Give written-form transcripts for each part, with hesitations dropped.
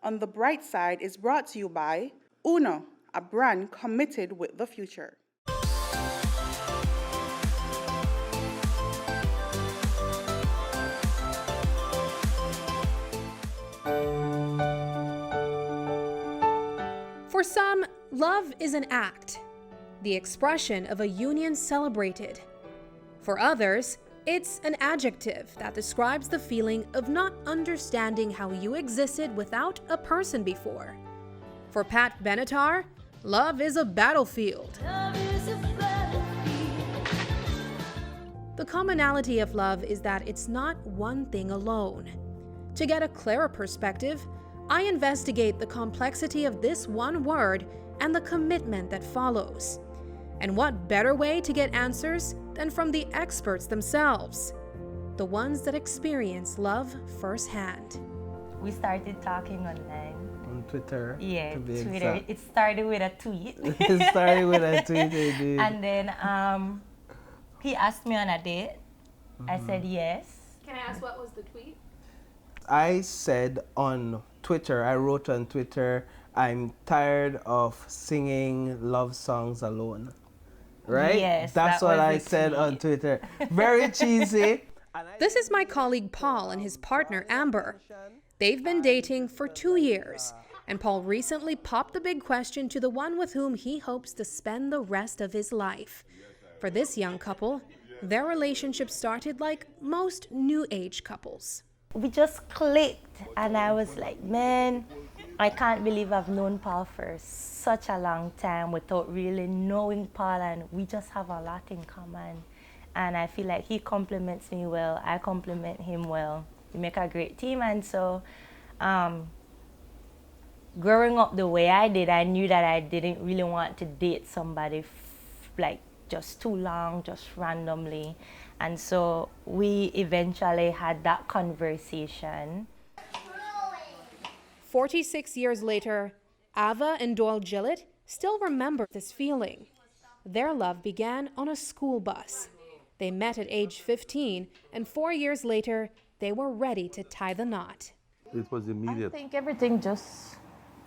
On the Bright Side is brought to you by Uno, a brand committed with the future. For some, love is an act, the expression of a union celebrated. For others, it's an adjective that describes the feeling of not understanding how you existed without a person before. For Pat Benatar, love is a battlefield. The commonality of love is that it's not one thing alone. To get a clearer perspective, I investigate the complexity of this one word and the commitment that follows. And what better way to get answers than from the experts themselves, the ones that experience love firsthand. We started talking online. On Twitter? Yeah, to be Twitter. exact. It started with a tweet. It started with a tweet, indeed. And then he asked me on a date. I said yes. Can I ask what was the tweet? I said on Twitter, I wrote on Twitter, I'm tired of singing love songs alone. Right? Yes, That's that what was I the said on tweet. Twitter. Very cheesy. This is my colleague Paul and his partner Amber. They've been dating for 2 years, and Paul recently popped the big question to the one with whom he hopes to spend the rest of his life. For this young couple, their relationship started like most new age couples. We just clicked, and I was like, man, I can't believe I've known Paul for such a long time without really knowing Paul, and we just have a lot in common. And I feel like he compliments me well, I compliment him well. We make a great team, and so growing up the way I did, I knew that I didn't really want to date somebody like just too long, just randomly. And so we eventually had that conversation. 46 years later, Ava and Doyle Gillett still remember this feeling. Their love began on a school bus. They met at age 15, and 4 years later, they were ready to tie the knot. It was I immediate. think everything just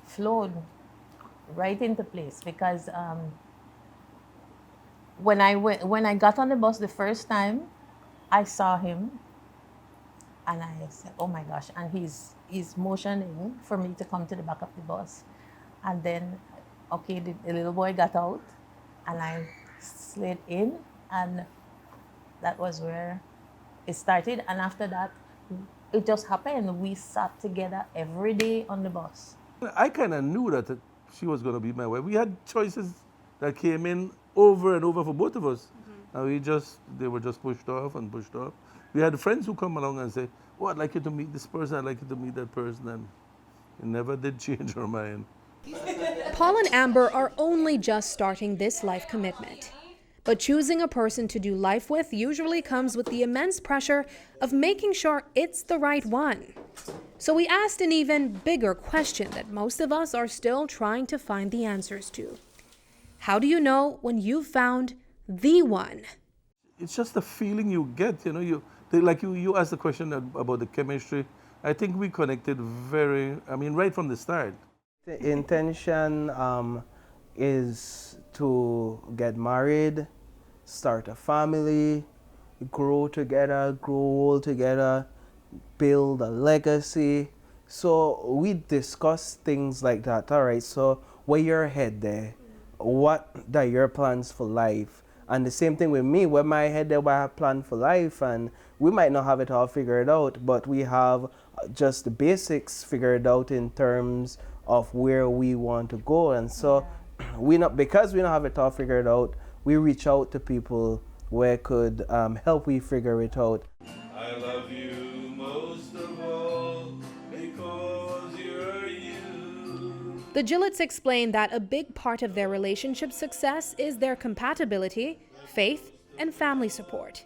flowed right into place because when I got on the bus the first time, I saw him and I said, "Oh my gosh!" And he's motioning for me to come to the back of the bus, and then, okay, the little boy got out, and I slid in, and that was where it started. And after that, it just happened. We sat together every day on the bus. I kind of knew that she was going to be my wife. We had choices that came in over and over for both of us. And they were just pushed off and pushed off. We had friends who come along and say, "Oh, I'd like you to meet this person, I'd like you to meet that person." And it never did change her mind. Paul and Amber are only just starting this life commitment. But choosing a person to do life with usually comes with the immense pressure of making sure it's the right one. So we asked an even bigger question that most of us are still trying to find the answers to. How do you know when you've found the one? It's just the feeling you get, you asked the question about the chemistry. I think we connected right from the start. The intention is to get married, start a family, grow together, grow old together, build a legacy. So we discuss things like that. All right, so where your head there? What are your plans for life? And the same thing with me, where my head there, where I plan for life, and we might not have it all figured out, but we have just the basics figured out in terms of where we want to go. And so because we don't have it all figured out, we reach out to people where could help we figure it out. I love you most of all because you're you. The Gillets explain that a big part of their relationship success is their compatibility, faith, and family support.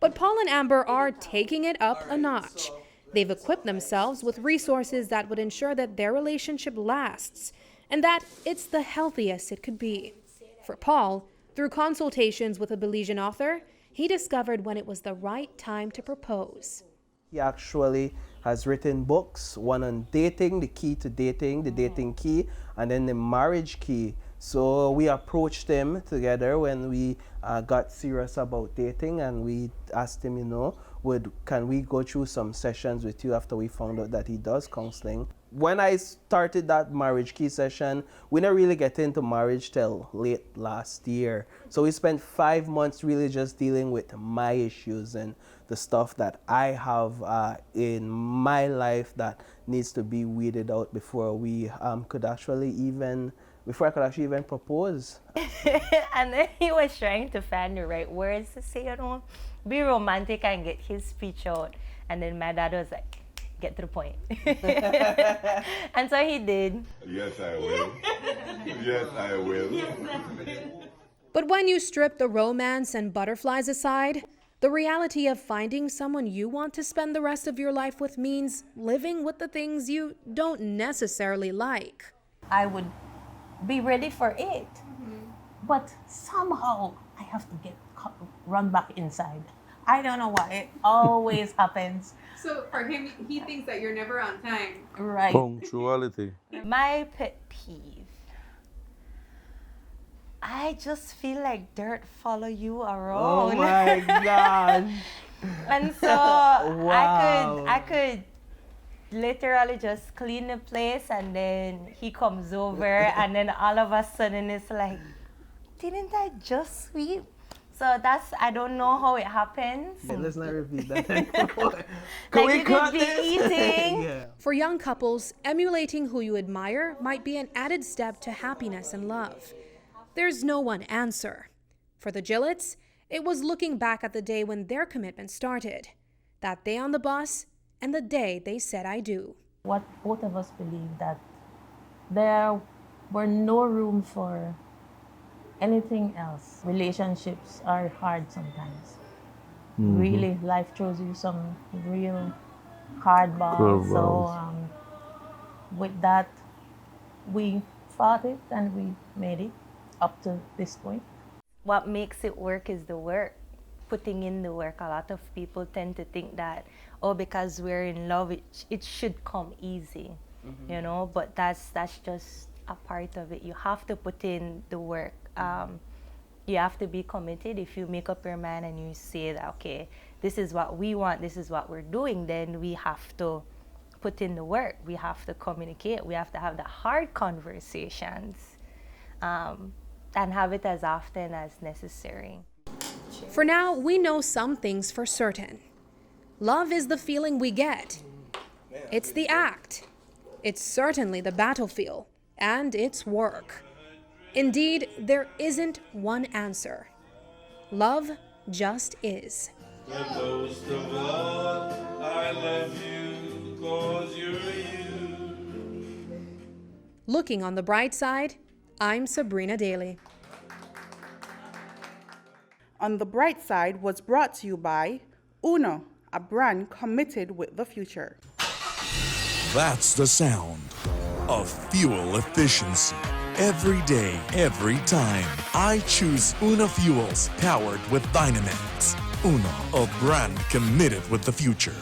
But Paul and Amber are taking it up a notch. They've equipped themselves with resources that would ensure that their relationship lasts and that it's the healthiest it could be. For Paul, through consultations with a Belizean author, he discovered when it was the right time to propose. He actually has written books, one on dating, the key to dating, the dating key, and then the marriage key. So we approached him together when we got serious about dating, and we asked him, you know, can we go through some sessions with you after we found out that he does counseling. When I started that marriage key session, we didn't really get into marriage till late last year. So we spent 5 months really just dealing with my issues and the stuff that I have in my life that needs to be weeded out before we could actually even propose. And then he was trying to find the right words to say, you know, be romantic and get his speech out. And then my dad was like, get to the point. And so he did. Yes, I will. Yes, I will. But when you strip the romance and butterflies aside, the reality of finding someone you want to spend the rest of your life with means living with the things you don't necessarily like. I would be ready for it. But somehow I have to run back inside. I don't know why. It always happens. So for him, he thinks that you're never on time. Right. Punctuality. My pet peeve. I just feel like dirt follow you around. Oh my gosh. And so Wow. I could literally just clean the place, and then he comes over and then all of a sudden it's like, didn't I just sweep? So I don't know how it happens. Let's not repeat that anymore. Like you could be eating. Yeah. For young couples, emulating who you admire might be an added step to happiness and love. There's no one answer. For the Gillets, it was looking back at the day when their commitment started, that day on the bus, and the day they said I do. What both of us believe, that there were no room for anything else. Relationships are hard sometimes. Really, life throws you some real hardballs. So with that, we fought it and we made it up to this point. What makes it work is the work. Putting in the work. A lot of people tend to think that, oh, because we're in love, it should come easy, you know, but that's just a part of it. You have to put in the work. You have to be committed. If you make up your mind and you say that, okay, this is what we want, this is what we're doing, then we have to put in the work. We have to communicate. We have to have the hard conversations and have it as often as necessary. For now, we know some things for certain. Love is the feeling we get. It's the act. It's certainly the battlefield. And it's work. Indeed, there isn't one answer. Love just is. But most of all, I love you 'cause you're you. Looking on the bright side, I'm Sabreena Daly. On the Bright Side was brought to you by Uno, a brand committed with the future. That's the sound of fuel efficiency. Every day, every time, I choose Uno Fuels powered with Dynamax. Uno, a brand committed with the future.